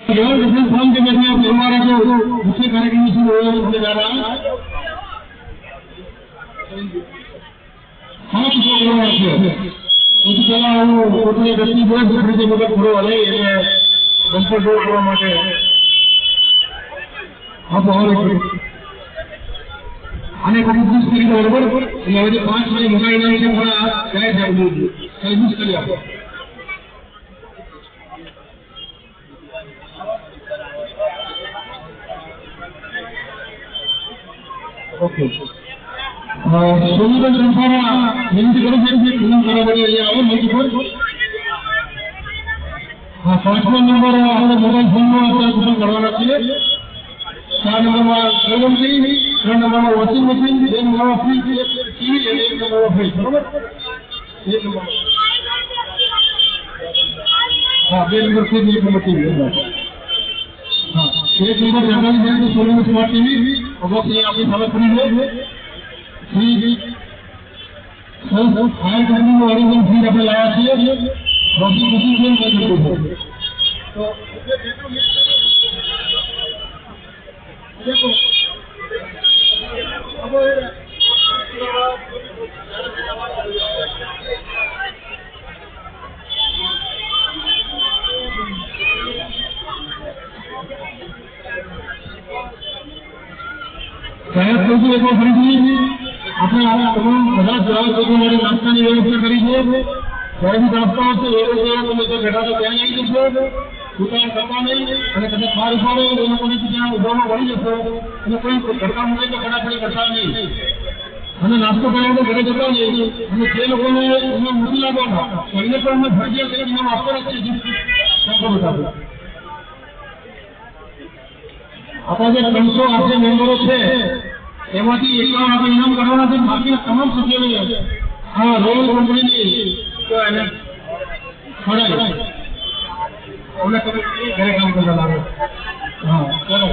form के में हमारा जो मुख्य कार्यक्रम शुरू होने जा रहा है हाथ जोड़ना है उसके पहला वो પોતે વ્યક્તિ બોલ જે મગજ પૂરો હલે એને બમ્પર ડોર કરવા માટે આ બહાર આને કોશિશ કરી બરાબર એટલે હવે 5 મિનિટ મોબાઈલ છે થોડા જાય જલ્દી સર્વિસ કરી આપો ओके सोनी रंफारा विनती करो कि फिल्म बराबर ये आओ मंच पर हां 5वां नंबर આપણે મોબાઈલ ફોનનો આપણે બુકિંગ કરવાના છીએ 4 નંબરમાં કેબલ ટીવી 3 નંબરમાં વોશિંગ મશીન 2 નંબરમાં ફ્રીજ ટીવી અને 1 નંબરમાં ફ્રીજ બરાબર 1 નંબર हां 2 નંબર ફ્રીજ 1 નંબર ટીવી हां 1 नंबर जगह है तो सोनी स्मार्ट टीवी अब ये आपकी खबर फ्री है फ्री सर फायर करने वाली में फ्री આપણે લાયા છીએ વોશિંગ મશીન કેમ કરી દીધું તો देखो अब સાહેબ લોકો એક ફરીથી આપણે આ તમામ બધા ગ્રાહક લોકો માટે નાસ્તાની વ્યવસ્થા કરી છે જ્યારે બી નાસ્તા હશે એ તમે જો બેઠા તો ત્યાં આવી જશો દુકાન કરતા નહીં અને કદાચ બહાર ઉપાડો એ લોકોને ત્યાં ઉભામાં વળી જશો અને કોઈ ઘરકા મૂકે તો કડાકડી કરતા નહીં અને નાસ્તો કરવા તો ઘરે જતા નહીં અને જે લોકોને એમાં મૂકી લાગવાનો એમને પણ અમે ફરજિયાત કરીને ઇનામ આપવાના જ છે આપણા જે 300 આપણે મેમ્બરો છે એમાંથી 51 આપણે ઇનામ કરવાના છે બાકીના તમામ સભ્યોને હા રોયલ કંપનીની તો એને ખડાય ઓલે ઘરે કામ કરતા લાગે હા ચલો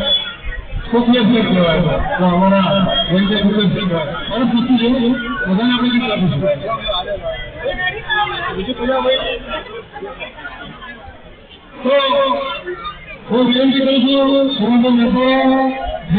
ખુશી ફેક કહેવાય તો અમારા વેન્ચર ગ્રુપ કહેવાય અને ખુશી છે બધાને આપણે શું આપીશું બીજું પૂજા હોય તો હું વિનંતી કરું છું સુરેન્દ્ર મેહતા